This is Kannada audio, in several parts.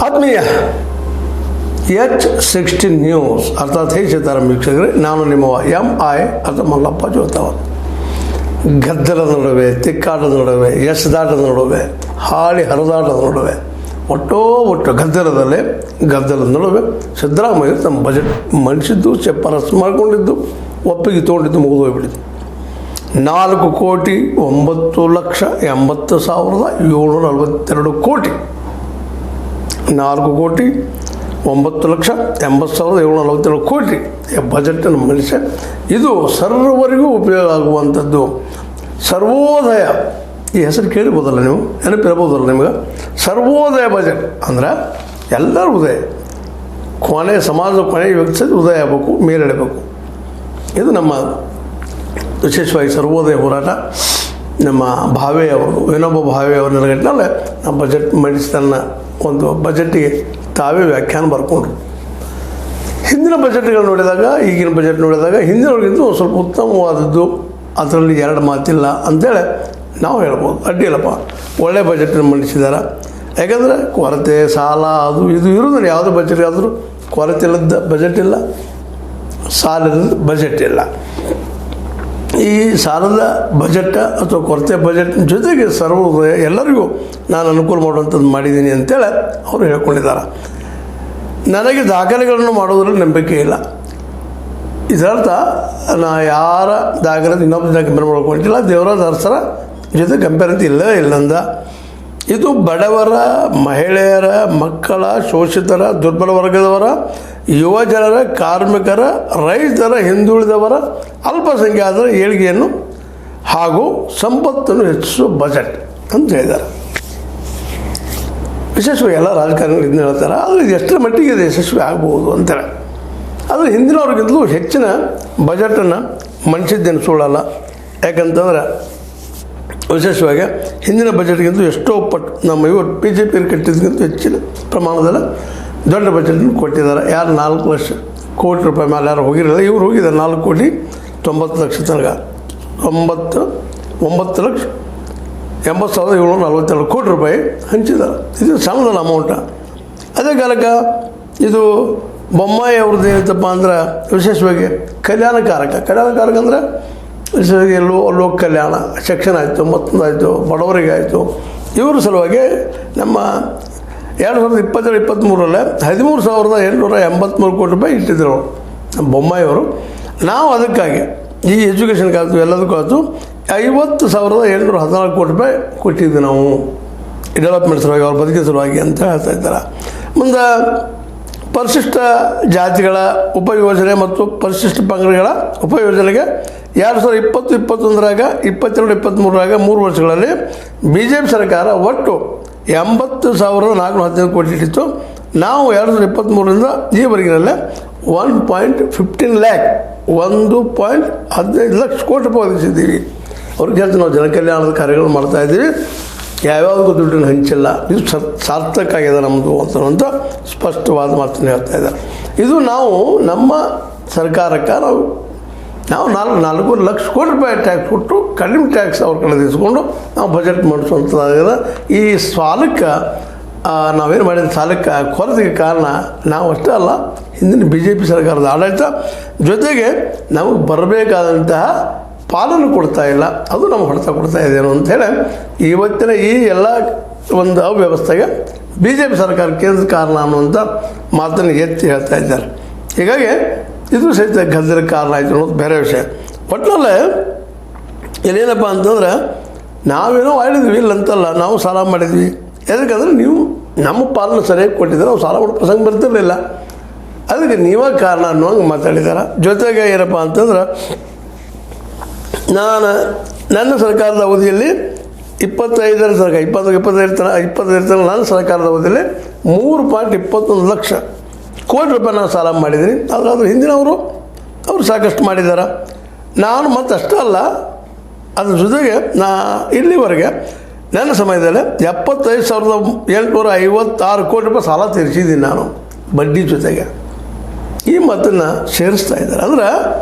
ಆತ್ಮೀಯ H16 ನ್ಯೂಸ್ ಅರ್ಥಾತ್ ಹೇ ಸೀತಾರಾಮ್ ವೀಕ್ಷಕರೇ, ನಾನು ನಿಮ್ಮ MI ಅಥವಾ ಮಲ್ಲಪ್ಪ ಜೋತಾವ. ಗದ್ದಲದ ನಡುವೆ, ತಿಕ್ಕಾಟದ ನಡುವೆ, ಎಸೆದಾಟದ ನಡುವೆ, ಹಾಳಿ ಹರಿದಾಟದ ನಡುವೆ, ಒಟ್ಟು ಗದ್ದಲದ ನಡುವೆ ಸಿದ್ದರಾಮಯ್ಯ ತಮ್ಮ ಬಜೆಟ್ ಮಂಡಿಸಿದ್ದು, ಚೆಪ್ಪರಸ್ ಮಾಡಿಕೊಂಡಿದ್ದು, ಒಪ್ಪಿಗೆ ತೊಗೊಂಡಿದ್ದು ಮುಗಿದೋಗ್ಬಿಟ್ಟಿದ್ದು. 4,09,80,742 ಕೋಟಿ 4,09,80,742 ಕೋಟಿ ಬಜೆಟನ್ನು ಮಂಡಿಸಿ ಇದು ಸರ್ವರಿಗೂ ಉಪಯೋಗ ಆಗುವಂಥದ್ದು. ಸರ್ವೋದಯ ಈ ಹೆಸರು ಕೇಳಿರ್ಬೋದಲ್ಲ, ನೀವು ನೆನಪಿರ್ಬೋದಲ್ಲ ನಿಮ್ಗೆ. ಸರ್ವೋದಯ ಬಜೆಟ್ ಅಂದ್ರೆ ಎಲ್ಲರೂ ಉದಯ, ಸಮಾಜದ ಕೊನೆ ವ್ಯಕ್ತಿ ಉದಯ ಆಗಬೇಕು, ಮೇಲೆಳಬೇಕು. ಇದು ನಮ್ಮ ವಿಶೇಷವಾಗಿ ಸರ್ವೋದಯ ಹೋರಾಟ ನಮ್ಮ ಭಾವೆ ಅವರು, ವಿನೋಬ ಭಾವೆ ಅವರ ನೆಲೆಗಟ್ಟಿನಲ್ಲಿ ಆ ಬಜೆಟ್ ಮಂಡಿಸಿದನ್ನ ಒಂದು ಬಜೆಟ್ಟಿಗೆ ತಾವೇ ವ್ಯಾಖ್ಯಾನ ಬರ್ಕೊಂಡ್ರು. ಹಿಂದಿನ ಬಜೆಟ್ಗಳು ನೋಡಿದಾಗ, ಈಗಿನ ಬಜೆಟ್ ನೋಡಿದಾಗ ಹಿಂದಿನವ್ರಿಗಿಂತ ಒಂದು ಸ್ವಲ್ಪ ಉತ್ತಮವಾದದ್ದು, ಅದರಲ್ಲಿ ಎರಡು ಮಾತಿಲ್ಲ ಅಂತೇಳಿ ನಾವು ಹೇಳ್ಬೋದು. ಅಡ್ಡಿಲ್ಲಪ್ಪ, ಒಳ್ಳೆಯ ಬಜೆಟನ್ನು ಮಂಡಿಸಿದ್ದಾರೆ. ಯಾಕಂದರೆ ಕೊರತೆ, ಸಾಲ ಅದು ಇದು ಇರೋದ್ರೆ ಯಾವುದೇ ಬಜೆಟ್ ಆದರೂ ಕೊರತೆ ಇಲ್ಲದ ಬಜೆಟ್ ಇಲ್ಲ, ಸಾಲದ ಬಜೆಟ್ ಇಲ್ಲ. ಈ ಸಾಲದ ಬಜೆಟ್ ಅಥವಾ ಕೊರತೆ ಬಜೆಟ್ ಜೊತೆಗೆ ಸರ್ವೋದಯ ಎಲ್ಲರಿಗೂ ನಾನು ಅನುಕೂಲ ಮಾಡುವಂಥದ್ದು ಮಾಡಿದ್ದೀನಿ ಅಂತೇಳಿ ಅವರು ಹೇಳ್ಕೊಂಡಿದ್ದಾರೆ. ನನಗೆ ದಾಖಲೆಗಳನ್ನು ಮಾಡೋದ್ರಲ್ಲಿ ನಂಬಿಕೆ ಇಲ್ಲ. ಇದರರ್ಥ ನಾ ಯಾರ ದಾಖಲೆ ಇನ್ನೊಬ್ಬ ಕಂಪೇರ್ ಮಾಡ್ಕೊಂಡಿಲ್ಲ, ದೇವರಾಜ ಅರಸರ ಜೊತೆ ಕಂಪೇರ್ ಅಂತ ಇಲ್ಲವೇ ಇಲ್ಲಂದ. ಇದು ಬಡವರ, ಮಹಿಳೆಯರ, ಮಕ್ಕಳ, ಶೋಷಿತರ, ದುರ್ಬಲ ವರ್ಗದವರ, ಯುವ ಜನರ, ಕಾರ್ಮಿಕರ, ರೈತರ, ಹಿಂದುಳಿದವರ, ಅಲ್ಪಸಂಖ್ಯಾತರ ಏಳಿಗೆಯನ್ನು ಹಾಗೂ ಸಂಪತ್ತನ್ನು ಹೆಚ್ಚಿಸುವ ಬಜೆಟ್ ಅಂತ ಹೇಳಿದ್ದಾರೆ. ವಿಶೇಷವಾಗಿ ಎಲ್ಲ ರಾಜಕಾರಣಿಗಳು ಇದನ್ನ ಹೇಳ್ತಾರೆ. ಆದರೆ ಇದು ಎಷ್ಟರ ಮಟ್ಟಿಗೆ ಇದು ಯಶಸ್ವಿ ಆಗ್ಬೋದು ಅಂತೇಳಿ. ಆದರೆ ಹಿಂದಿನವ್ರಿಗಿಂತಲೂ ಹೆಚ್ಚಿನ ಬಜೆಟನ್ನು ಮಂಡಿಸಿದ್ದೇನು ಸುಳ್ಳಲ್ಲ. ಯಾಕಂತಂದ್ರೆ ವಿಶೇಷವಾಗಿ ಹಿಂದಿನ ಬಜೆಟ್ಗಿಂತ ಎಷ್ಟೋ ಪಟ್ಟು ನಮ್ಮ ಇವರು BJP ಕಟ್ಟಿದ್ದಕ್ಕಿಂತ ಹೆಚ್ಚಿನ ಪ್ರಮಾಣದಲ್ಲಿ ದೊಡ್ಡ ಬಜೆಟನ್ನು ಕೊಟ್ಟಿದ್ದಾರೆ. ಯಾರು 4 ಲಕ್ಷ ಕೋಟಿ ರೂಪಾಯಿ ಮೇಲೆ ಯಾರು ಹೋಗಿರಲಿಲ್ಲ, ಇವರು ಹೋಗಿದ್ದಾರೆ 4,90,00,000 ತನಕ. 9,80,742 ಕೋಟಿ ರೂಪಾಯಿ ಹಂಚಿದ್ದಾರೆ. ಇದು ಸಣ್ಣದಲ್ಲ ಅಮೌಂಟ. ಅದೇ ಕಾಲಕ್ಕೆ ಇದು ಬೊಮ್ಮಾಯಿ ಅವ್ರದ್ದು ಏನೈತಪ್ಪ ಅಂದ್ರೆ ವಿಶೇಷವಾಗಿ ಕಲ್ಯಾಣಕಾರಕ ಅಂದರೆ ವಿಶೇಷವಾಗಿ ಲೋಕ ಕಲ್ಯಾಣ ಸೆಕ್ಷನ್ ಆಯಿತು, ಮತ್ತೊಂದಾಯಿತು, ಬಡವರಿಗೆ ಆಯಿತು. ಇವ್ರ ಸಲುವಾಗಿ ನಮ್ಮ 2022-23ರಲ್ಲಿ 13,883 ಕೋಟಿ ರೂಪಾಯಿ ಇಟ್ಟಿದ್ರು ನಮ್ಮ ಬೊಮ್ಮಾಯಿಯವರು. ನಾವು ಅದಕ್ಕಾಗಿ ಈ ಎಜುಕೇಷನ್ಗೆ ಆಯಿತು, ಎಲ್ಲದಕ್ಕೂ ಆಯಿತು 50,814 ಕೋಟಿ ರೂಪಾಯಿ ಕೊಟ್ಟಿದ್ವಿ ನಾವು ಡೆವಲಪ್ಮೆಂಟ್ ಸಲುವಾಗಿ, ಅವ್ರ ಬದುಕಿನ ಸಲುವಾಗಿ ಅಂತ ಹೇಳ್ತಾ ಇದ್ದಾರೆ. ಮುಂದೆ ಪರಿಶಿಷ್ಟ ಜಾತಿಗಳ ಉಪಯೋಜನೆ ಮತ್ತು ಪರಿಶಿಷ್ಟ ಪಂಗಡಗಳ ಉಪಯೋಜನೆಗೆ 2020-21ರಾಗ 22-23ರಾಗ 3 ವರ್ಷಗಳಲ್ಲಿ BJP ಸರ್ಕಾರ ಒಟ್ಟು 80,415 ಕೋಟಿ ಇಟ್ಟಿತ್ತು. ನಾವು 2023ರಿಂದ ಈವರೆಗಿನಲ್ಲೇ 1.15 ಲ್ಯಾಕ್ 1.15 ಲಕ್ಷ ಕೋಟಿ ರೂಪಾಯಿ ಒದಗಿಸಿದ್ದೀವಿ. ಅವ್ರಿಗೆ ಹೇಳ್ತೀವಿ ನಾವು ಜನಕಲ್ಯಾಣದ ಕಾರ್ಯಗಳು ಮಾಡ್ತಾಯಿದ್ದೀವಿ, ಯಾವ್ಯಾವುದಕ್ಕೂ ದುಡ್ಡನ್ನು ಹಂಚಿಲ್ಲ, ಇದು ಸಾರ್ಥಕ ಆಗಿದೆ ನಮ್ಮದು ಅಂತ ಸ್ಪಷ್ಟವಾದ ಮಾತನ್ನು ಹೇಳ್ತಾ ಇದ್ದಾರೆ. ಇದು ನಾವು ನಮ್ಮ ಸರ್ಕಾರಕ್ಕೆ ನಾವು 4 ಲಕ್ಷ ಕೋಟಿ ರೂಪಾಯಿ ಟ್ಯಾಕ್ಸ್ ಕೊಟ್ಟು ಕಡಿಮೆ ಟ್ಯಾಕ್ಸ್ ಅವ್ರ ಕಡೆ ಇಸ್ಕೊಂಡು ನಾವು ಬಜೆಟ್ ಮಾಡಿಸುವಂಥದ್ದಾಗಿದೆ. ಈ ಸಾಲಕ್ಕೆ ನಾವೇನು ಮಾಡಿದ ಸಾಲಕ್ಕೆ ಕೊರತೆಗೆ ಕಾರಣ ನಾವು ಅಷ್ಟೇ ಅಲ್ಲ, ಹಿಂದಿನ BJP ಸರ್ಕಾರದ ಆಡಳಿತ ಜೊತೆಗೆ ನಮಗೆ ಬರಬೇಕಾದಂತಹ ಪಾಲನ್ನು ಕೊಡ್ತಾ ಇಲ್ಲ, ಅದು ನಮ್ಗೆ ಹೊಡೆತ ಕೊಡ್ತಾ ಇದೆಯೋ ಅಂಥೇಳಿ ಇವತ್ತಿನ ಈ ಎಲ್ಲ ಒಂದು ಅವ್ಯವಸ್ಥೆಗೆ BJP ಸರ್ಕಾರ ಕೇಂದ್ರ ಕಾರಣ ಅನ್ನುವಂಥ ಮಾತನ್ನು ಎತ್ತಿ ಹೇಳ್ತಾ ಇದ್ದಾರೆ. ಹೀಗಾಗಿ ಇದು ಸಹಿತ ಗದ್ದಲಕ್ಕೆ ಕಾರಣ ಆಯಿತು ಅನ್ನೋದು ಬೇರೆ ವಿಷಯ. ಒಟ್ಟಿನಲ್ಲೇ ಏನೇನಪ್ಪ ಅಂತಂದ್ರೆ ನಾವೇನೋ ಮಾಡಿದ್ವಿ ಇಲ್ಲಂತಲ್ಲ, ನಾವು ಸಾಲ ಮಾಡಿದ್ವಿ. ಯಾಕಂದರೆ ನೀವು ನಮ್ಮ ಪಾಲನ್ನು ಸರಿಯಾಗಿ ಕೊಟ್ಟಿದ್ದಾರೆ, ನಾವು ಸಾಲ ಮಾಡೋ ಪ್ರಸಂಗ ಬರ್ತಿರಲಿಲ್ಲ, ಅದಕ್ಕೆ ನೀವೇ ಕಾರಣ ಅನ್ನೋಂಗೆ ಮಾತಾಡಿದ್ದಾರೆ. ಜೊತೆಗೆ ಏನಪ್ಪ ಅಂತಂದ್ರೆ ನನ್ನ ಸರ್ಕಾರದ ಅವಧಿಯಲ್ಲಿ 25 ನನ್ನ ಸರ್ಕಾರದ ಅವಧಿಯಲ್ಲಿ 3.21 ಲಕ್ಷ ಕೋಟಿ ರೂಪಾಯಿ ನಾನು ಸಾಲ ಮಾಡಿದ್ದೀನಿ. ಅದಾದರೂ ಹಿಂದಿನವರು ಸಾಕಷ್ಟು ಮಾಡಿದ್ದಾರೆ. ನಾನು ಮತ್ತು ಅಷ್ಟೇ ಅಲ್ಲ, ಅದ್ರ ಜೊತೆಗೆ ಇಲ್ಲಿವರೆಗೆ ನನ್ನ ಸಮಯದಲ್ಲಿ 75,856 ಕೋಟಿ ರೂಪಾಯಿ ಸಾಲ ತೀರಿಸಿದ್ದೀನಿ ನಾನು ಬಡ್ಡಿ ಜೊತೆಗೆ. ಈ ಮಾತನ್ನು ಸೇರಿಸ್ತಾ ಇದ್ದಾರೆ. ಅಂದ್ರೆ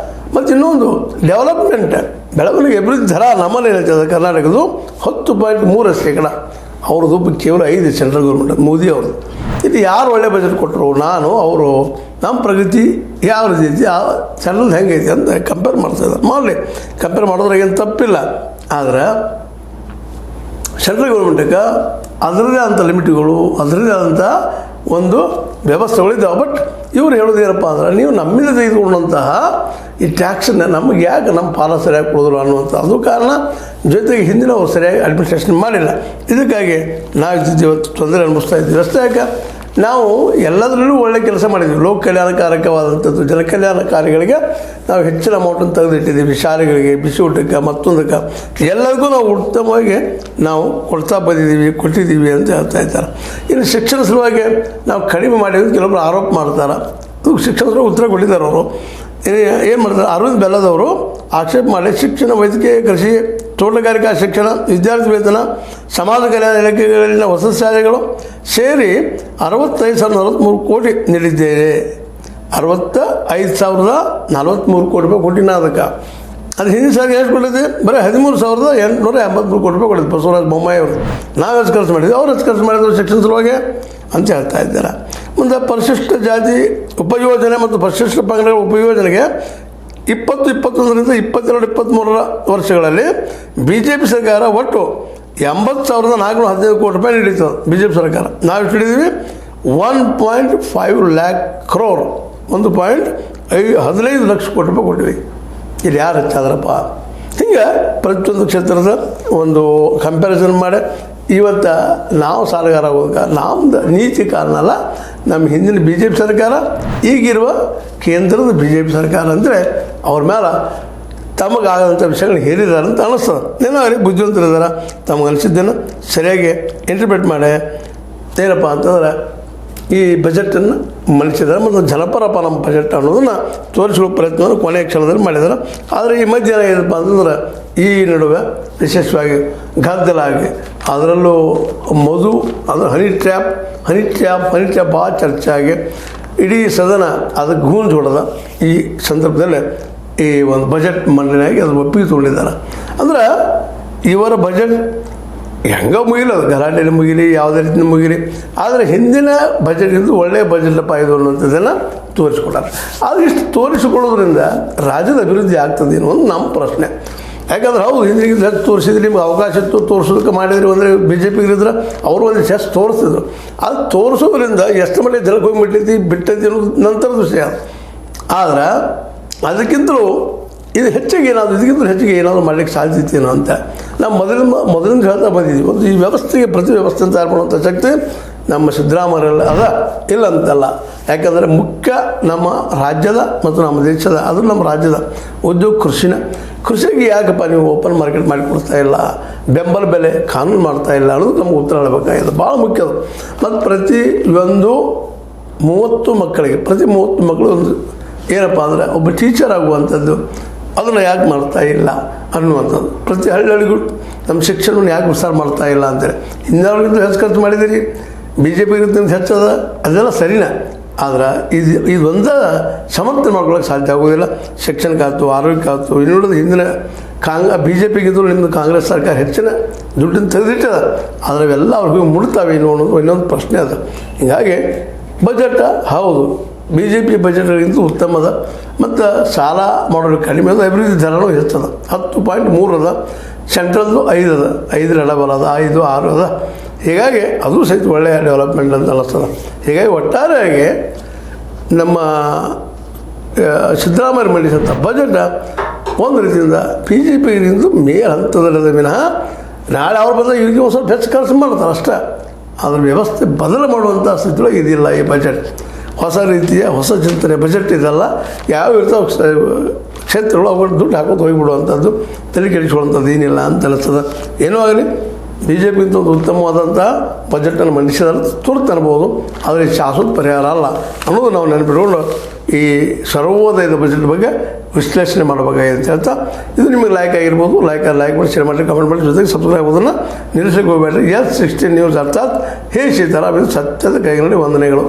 ಮತ್ತು ಇನ್ನೊಂದು ಡೆವಲಪ್ಮೆಂಟ್, ಬೆಳವಣಿಗೆ, ಅಭಿವೃದ್ಧಿ ದರ ನಮ್ಮಲ್ಲಿ ಏನೈತೆ ಕರ್ನಾಟಕದ್ದು 10.3% ಅವ್ರದ್ದು ಕೇವಲ 5 ಸೆಂಟ್ರಲ್ ಗೌರ್ಮೆಂಟ್ ಮೋದಿ ಅವ್ರದ್ದು. ಇದು ಯಾರು ಒಳ್ಳೆ ಬಜೆಟ್ ಕೊಟ್ಟರು, ನಾನು ಅವರು ನಮ್ಮ ಪ್ರಗತಿ ಯಾವ ರೀತಿ ಐತಿ, ಸೆಂಟ್ರಲ್ ಹೆಂಗೈತಿ ಅಂತ ಕಂಪೇರ್ ಮಾಡ್ತಾಯಿದ್ದಾರೆ. ಮಾಡಲಿ, ಕಂಪೇರ್ ಮಾಡೋದ್ರಾಗ ಏನು ತಪ್ಪಿಲ್ಲ. ಆದರೆ ಸೆಂಟ್ರಲ್ ಗೌರ್ಮೆಂಟಿಗೆ ಅದರದೇ ಆದಂಥ ಲಿಮಿಟ್ಗಳು, ಅದರದೇ ಆದಂಥ ಒಂದು ವ್ಯವಸ್ಥೆಗಳಿದ್ದಾವೆ. ಬಟ್ ಇವ್ರು ಹೇಳೋದು ಏನಪ್ಪ ಅಂದ್ರೆ, ನೀವು ನಮ್ಮಿಂದ ತೆಗೆದುಕೊಂಡಂತಹ ಈ ಟ್ಯಾಕ್ಸನ್ನು ನಮಗೆ ಯಾಕೆ ನಮ್ಮ ಪಾಲ ಸರಿಯಾಗಿ ಕೊಡೋದಿಲ್ಲ ಅನ್ನುವಂಥ ಅದು ಕಾರಣ. ಜೊತೆಗೆ ಹಿಂದಿನ ಅವ್ರು ಸರಿಯಾಗಿ ಅಡ್ಮಿನಿಸ್ಟ್ರೇಷನ್ ಮಾಡಿಲ್ಲ. ಇದಕ್ಕಾಗಿ ನಾವು ಇವತ್ತು ತೊಂದರೆ ಅನುಭವಿಸ್ತಾ ಇದ್ದೀವಿ. ಅಷ್ಟೇ ಯಾಕೆ, ನಾವು ಎಲ್ಲದರಲ್ಲೂ ಒಳ್ಳೆ ಕೆಲಸ ಮಾಡಿದ್ದೀವಿ. ಲೋಕ ಕಲ್ಯಾಣಕಾರಕವಾದಂಥದ್ದು ಜನ ಕಲ್ಯಾಣ ಕಾರ್ಯಗಳಿಗೆ ನಾವು ಹೆಚ್ಚಿನ ಅಮೌಂಟನ್ನು ತೆಗೆದಿಟ್ಟಿದ್ದೀವಿ. ಶಾಲೆಗಳಿಗೆ, ಬಿಸಿ ಊಟಕ್ಕೆ, ಮತ್ತೊಂದಕ್ಕೆ ಎಲ್ಲರಿಗೂ ನಾವು ಉತ್ತಮವಾಗಿ ನಾವು ಕೊಟ್ಟಿದ್ದೀವಿ ಅಂತ ಹೇಳ್ತಾ ಇದ್ದಾರೆ. ಇನ್ನು ಶಿಕ್ಷಣ ಸಲುವಾಗಿ ನಾವು ಕಡಿಮೆ ಮಾಡಿದ್ದು ಕೆಲವೊಬ್ಬರು ಆರೋಪ ಮಾಡ್ತಾರೆ. ಅದು ಶಿಕ್ಷಣ ಸಲುವಾಗಿ ಉತ್ತರ ಕೊಟ್ಟಿದ್ದಾರೆ ಅವರು. ಏನು ಮಾಡ್ತಾರೆ, ಅರವಿಂದ್ ಬೆಲ್ಲದವರು ಆಕ್ಷೇಪ ಮಾಡಿ ಶಿಕ್ಷಣ, ವೈದ್ಯಕೀಯ, ಕೃಷಿ, ತೋಟಗಾರಿಕಾ ಶಿಕ್ಷಣ, ವಿದ್ಯಾರ್ಥಿ ವೇತನ, ಸಮಾಜ ಕಲ್ಯಾಣ ಇಲಾಖೆಗಳಲ್ಲಿನ ಹೊಸ ಶಾಲೆಗಳು ಸೇರಿ 65,043 ಕೋಟಿ ನೀಡಿದ್ದೇವೆ. 65,043 ಕೋಟಿ ರೂಪಾಯಿ ಕೊಟ್ಟಿನ ಅದಕ್ಕೆ. ಅದು ಹಿಂದಿನ ಸಾರಿ ಎಷ್ಟು ಕೊಟ್ಟಿದೆ, ಬರೀ 13,883 ಕೋಟಿ ರೂಪಾಯಿ ಕೊಟ್ಟಿದ್ದು ಬಸವರಾಜ ಬೊಮ್ಮಾಯಿ ಅವರು. ನಾವು ಹೆಚ್ಚು ಖರ್ಚು ಮಾಡಿದ್ವಿ, ಅವ್ರು ಹೆಚ್ಚು ಖರ್ಚು ಮಾಡಿದ್ರು ಶಿಕ್ಷಣ ಸಲುವಾಗಿ ಅಂತ ಹೇಳ್ತಾ ಇದ್ದಾರೆ. ಮುಂದೆ ಪರಿಶಿಷ್ಟ ಜಾತಿ ಉಪಯೋಜನೆ ಮತ್ತು ಪರಿಶಿಷ್ಟ ಪಂಗಡಗಳ ಉಪಯೋಜನೆಗೆ 2021ರಿಂದ 22-23 ವರ್ಷಗಳಲ್ಲಿ BJP ಸರ್ಕಾರ ಒಟ್ಟು 80,415 ಕೋಟಿ ರೂಪಾಯಿ ನೀಡಿತ್ತು. BJP ಸರ್ಕಾರ ನಾವು ಎಷ್ಟು ಹಿಡಿದೀವಿ, 1.5 lakh crore, 1.15 ಲಕ್ಷ ಕೋಟಿ ರೂಪಾಯಿ ಕೊಟ್ಟಿವಿ. ಇಲ್ಲಿ ಯಾರು ಹೆಚ್ಚಾದ್ರಪ್ಪ? ಹಿಂಗೆ ಪ್ರತಿಯೊಂದು ಕ್ಷೇತ್ರದ ಒಂದು ಕಂಪ್ಯಾರಿಸನ್ ಮಾಡಿ ಇವತ್ತು ನಾವು ಸಾಲಗಾರ ಆಗುವಾಗ ನಮ್ಮದು ನೀತಿ ಕಾರಣ ಅಲ್ಲ, ನಮ್ಮ ಹಿಂದಿನ BJP ಸರ್ಕಾರ, ಈಗಿರುವ ಕೇಂದ್ರದ BJP ಸರ್ಕಾರ ಅಂದರೆ ಅವ್ರ ಮೇಲೆ ತಮಗಾಗದಂಥ ವಿಷಯಗಳು ಹೇರಿದ್ದಾರೆ ಅಂತ ಅನ್ನಿಸ್ತದೆ. ಏನಾಗಲಿ ಬುದ್ಧಿವಂತರಿದ್ದಾರೆ, ತಮಗೆ ಅನಿಸಿದ್ದನ್ನು ಸರಿಯಾಗಿ ಇಂಟರ್ಪ್ರಿಟ್ ಮಾಡಿ ಏನಪ್ಪ ಅಂತಂದ್ರೆ ಈ ಬಜೆಟನ್ನು ಮಂಡಿಸಿದ್ದಾರೆ. ಮತ್ತು ಜನಪರಪ್ಪ ನಮ್ಮ ಬಜೆಟ್ ಅನ್ನೋದನ್ನು ತೋರಿಸುವ ಪ್ರಯತ್ನವನ್ನು ಕೊನೆಯ ಕ್ಷಣದಲ್ಲಿ ಮಾಡಿದ್ದಾರೆ. ಆದರೆ ಈ ಮಧ್ಯ ಏನಪ್ಪ ಅಂತಂದ್ರೆ ಈ ನಡುವೆ ವಿಶೇಷವಾಗಿ ಗದ್ದಲಾಗಿ ಅದರಲ್ಲೂ ಮಧು ಅದು ಹನಿ ಟ್ರ್ಯಾಪ್ ಭಾಳ ಚರ್ಚೆ ಆಗಿ ಇಡೀ ಸದನ ಅದಕ್ಕೆ ಗೂಂಜು ಹೊಡೆದ ಈ ಸಂದರ್ಭದಲ್ಲಿ ಈ ಒಂದು ಬಜೆಟ್ ಮಂಡನೆಯಾಗಿ ಅದು ಒಪ್ಪಿಗೆ ತೊಗೊಂಡಿದ್ದಾರೆ. ಅಂದ್ರೆ ಇವರ ಬಜೆಟ್ ಹೆಂಗೆ ಮುಗಿಲಿ, ಅದು ಗಲಾಟೆಯಲ್ಲಿ ಮುಗಿಲಿ, ಯಾವುದೇ ರೀತಿಯ ಮುಗಿಲಿ, ಆದರೆ ಹಿಂದಿನ ಬಜೆಟಿಂದ ಒಳ್ಳೆಯ ಬಜೆಟಪ್ಪ ಇದು ಅನ್ನೋಂಥದ್ದನ್ನು ತೋರಿಸ್ಕೊಡ್ತಾರೆ. ಆದರೆ ಇಷ್ಟು ತೋರಿಸಿಕೊಳ್ಳೋದ್ರಿಂದ ರಾಜ್ಯದ ಅಭಿವೃದ್ಧಿ ಆಗ್ತದೆ ಅನ್ನೋದು ನಮ್ಮ ಪ್ರಶ್ನೆ. ಯಾಕಂದ್ರೆ ಹೌದು, ಹಿಂದಿನ ಹೆಚ್ಚು ತೋರಿಸಿದ್ರೆ ನಿಮ್ಗೆ ಅವಕಾಶ ಇತ್ತು, ತೋರಿಸೋದಕ್ಕೆ ಮಾಡಿದ್ರಿ ಅಂದರೆ BJP ಇರಿದ್ರೆ ಅವರು ಒಂದು ಹೆಚ್ಚು ತೋರಿಸ್ತಿದ್ರು. ಅದು ತೋರಿಸೋದ್ರಿಂದ ಎಷ್ಟು ಮಟ್ಟಿಗೆ ಜನಕ್ಕೆ ಹೋಗಿ ಬಿಟ್ಟೈತಿ ಅನ್ನೋದು ನಂತರದ ವಿಷಯ. ಆದ್ರೆ ಅದಕ್ಕಿಂತಲೂ ಇದು ಹೆಚ್ಚಿಗೆ ಏನಾದರೂ ಇದಕ್ಕಿಂತ ಹೆಚ್ಚಿಗೆ ಏನಾದರೂ ಮಾಡಲಿಕ್ಕೆ ಸಾಧ್ಯತೆ ಏನೋ ಅಂತ ನಾವು ಮೊದಲಿಂದ ಹೇಳ್ತಾ ಬಂದಿದ್ದೀವಿ. ಒಂದು ಈ ವ್ಯವಸ್ಥೆಗೆ ಪ್ರತಿ ವ್ಯವಸ್ಥೆ ತಯಾರು ಮಾಡುವಂಥ ಶಕ್ತಿ ನಮ್ಮ ಸಿದ್ದರಾಮಯ್ಯರಲ್ಲಿ ಅದ, ಇಲ್ಲ ಅಂತಲ್ಲ. ಯಾಕಂದರೆ ಮುಖ್ಯ ನಮ್ಮ ರಾಜ್ಯದ ಮತ್ತು ನಮ್ಮ ದೇಶದ, ಅದು ನಮ್ಮ ರಾಜ್ಯದ ಉದ್ಯೋಗ ಕೃಷಿಗೆ ಯಾಕಪ್ಪ ನೀವು ಓಪನ್ ಮಾರ್ಕೆಟ್ ಮಾಡಿಕೊಡ್ತಾ ಇಲ್ಲ, ಬೆಂಬಲ ಬೆಲೆ ಕಾನೂನು ಮಾಡ್ತಾ ಇಲ್ಲ ಅನ್ನೋದು ನಮ್ಗೆ ಉತ್ತರ ಹೇಳಬೇಕಾಗಿದೆ. ಭಾಳ ಮುಖ್ಯ ಅದು. ಮತ್ತು ಪ್ರತಿ 30 ಮಕ್ಕಳಿಗೆ ಒಂದು ಏನಪ್ಪ ಅಂದರೆ ಒಬ್ಬ ಟೀಚರ್ ಆಗುವಂಥದ್ದು, ಅದನ್ನು ಯಾಕೆ ಮಾಡ್ತಾ ಇಲ್ಲ ಅನ್ನುವಂಥದ್ದು. ಪ್ರತಿ ಹಳ್ಳಿಗಳಿಗೂ ನಮ್ಮ ಶಿಕ್ಷಣವನ್ನು ಯಾಕೆ ವಿಸ್ತಾರ ಮಾಡ್ತಾ ಇಲ್ಲ ಅಂತೇಳಿ. ಇನ್ನೊರ್ಗಿಂತ ಹೆಚ್ಚು ಖರ್ಚು ಮಾಡಿದ್ದೀರಿ, BJP ಇರುತ್ತೆ ಹೆಚ್ಚದ, ಅದೆಲ್ಲ ಸರಿನಾ. ಆದ್ರೆ ಇದೊಂದು ಸಮರ್ಥನೆ ಮಾಡ್ಕೊಳ್ಳೋಕೆ ಸಾಧ್ಯ ಆಗೋದಿಲ್ಲ. ಶಿಕ್ಷಣಕ್ಕಾಯ್ತು, ಆರೋಗ್ಯಕ್ಕಾಯ್ತು, ಇನ್ನುಳಿದ ಹಿಂದಿನ BJPಗಿದ್ರು ನಿಮ್ಮದು ಕಾಂಗ್ರೆಸ್ ಸರ್ಕಾರ ಹೆಚ್ಚಿನ ದುಡ್ಡನ್ನು ತೆಗೆದಿಟ್ಟದ. ಆದರೆ ಅವೆಲ್ಲ ಅವ್ರಿಗೆ ಮುಡ್ತಾವೆ ಅನ್ನೋದು ಇನ್ನೊಂದು ಪ್ರಶ್ನೆ ಅದ. ಹೀಗಾಗಿ ಬಜೆಟ್ ಹೌದು BJP ಬಜೆಟ್ಗಿಂತ ಉತ್ತಮದ, ಮತ್ತು ಸಾಲ ಮಾಡೋದು ಕಡಿಮೆ ಅದ, ಅಭಿವೃದ್ಧಿ ದರನೂ ಹೆಚ್ಚದ. 10.3 ಅದ, ಸೆಂಟ್ರಲ್ದು 5 ಅದ, 5 ಎಡಬಲ ಅದ, 5, 6 ಅದ. ಹೀಗಾಗಿ ಅದು ಸಹಿತ ಒಳ್ಳೆಯ ಡೆವಲಪ್ಮೆಂಟ್ ಅಂತ ಅನಿಸ್ತದೆ. ಹೀಗಾಗಿ ಒಟ್ಟಾರೆಯಾಗಿ ನಮ್ಮ ಸಿದ್ದರಾಮಯ್ಯ ಮಂಡಿಸಿದಂಥ ಬಜೆಟ್ ಒಂದು ರೀತಿಯಿಂದ BJPಗಿಂತ ಮೇಲ್ ಹಂತದಲ್ಲದ ವಿನಃ ನಾಳೆ ಅವ್ರು ಬಂದಾಗ ಇವರಿಗೆ ಒಂದು ಸ್ವಲ್ಪ ಹೆಚ್ಚು ಖರ್ಚು ಮಾಡ್ತಾರೆ ಅಷ್ಟೇ. ಅದ್ರ ವ್ಯವಸ್ಥೆ ಬದಲು ಮಾಡುವಂಥ ಸ್ಥಿತಿಯೊಳಗೆ ಇದಿಲ್ಲ ಈ ಬಜೆಟ್. ಹೊಸ ರೀತಿಯ ಹೊಸ ಚಿಂತನೆ ಬಜೆಟ್ ಇದೆಲ್ಲ. ಯಾವ ಇರ್ತಾವೆ ಕ್ಷೇತ್ರಗಳು ಅವುಗಳು ದುಡ್ಡು ಹಾಕೋದು ಹೋಗಿಬಿಡುವಂಥದ್ದು, ತಲೆ ಕೆಡಿಸ್ಕೊಳ್ಳುವಂಥದ್ದು ಏನಿಲ್ಲ ಅಂತ ಅನಿಸ್ತದೆ. ಏನೋ ಆಗಲಿ BJPಗಿಂತ ಒಂದು ಉತ್ತಮವಾದಂಥ ಬಜೆಟನ್ನು ಮಂಡಿಸಿದ್ರೆ ತುರ್ತು ಅನ್ಬೋದು, ಆದರೆ ಶಾಶ್ವತ ಪರಿಹಾರ ಅಲ್ಲ ಅನ್ನೋದು ನಾವು ನೆನಪಿಟ್ಕೊಂಡು ಈ ಸರ್ವೋದಯದ ಬಜೆಟ್ ಬಗ್ಗೆ ವಿಶ್ಲೇಷಣೆ ಮಾಡಬೇಕಾಗಿದೆ ಅಂತ ಹೇಳ್ತಾ, ಇದು ನಿಮಗೆ ಲೈಕ್ ಆಗಿರ್ಬೋದು. ಲೈಕ್ ಮಾಡಿ, ಶೇರ್ ಮಾಡಿ, ಕಮೆಂಟ್ ಮಾಡಿ, ಜೊತೆಗೆ ಸಬ್ಸ್ಕ್ರೈಬ್ ಆಗೋದನ್ನು ನಿಲ್ಲಿಸಕ್ಕೆ ಹೋಗಬೇಡ್ರಿ. S16 ನ್ಯೂಸ್ ಅರ್ಥಾತ್ ಹೇ ಸೀತಾರಾಮ್, ಇದು ಸತ್ಯದ ಕೈಗಳಲ್ಲಿ ವಂದನೆಗಳು.